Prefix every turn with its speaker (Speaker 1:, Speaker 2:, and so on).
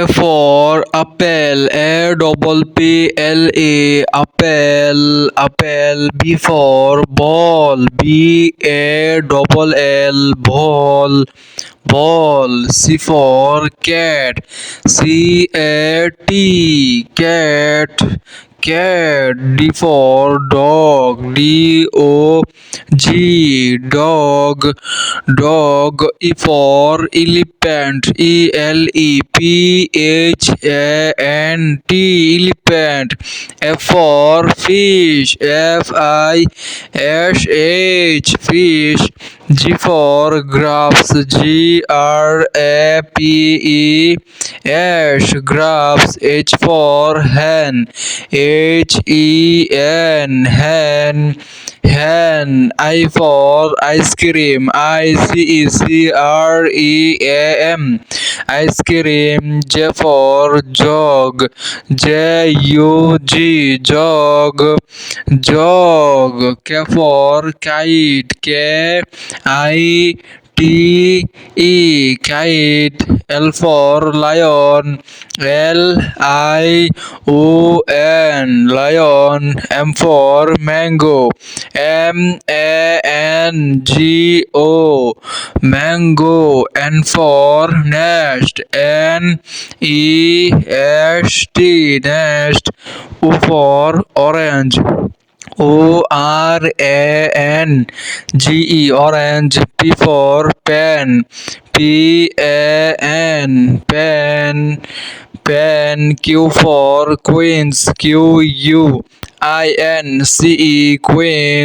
Speaker 1: A for apple, APPLE, apple, apple. B for ball, BALL, ball, ball. C for cat, CAT, cat, cat. D for dog, DOG, dog, dog. E for elephant, ELEPHANT, elephant. F for fish, FISH, fish. G for grapes, GRAPES, grapes. H for hen, HEN, hen, hen. I for ice cream, ICECREAM, ice cream. J for jog, JUG, jog, jog. K for kite, KITE, kite. L for lion, LION, lion. M for mango, MANGO, mango. N for nest, NEST, nest. O for orange, ORANGE, orange. P for pen, PAN, pen, pen. Q for queens, QUINCE, queen.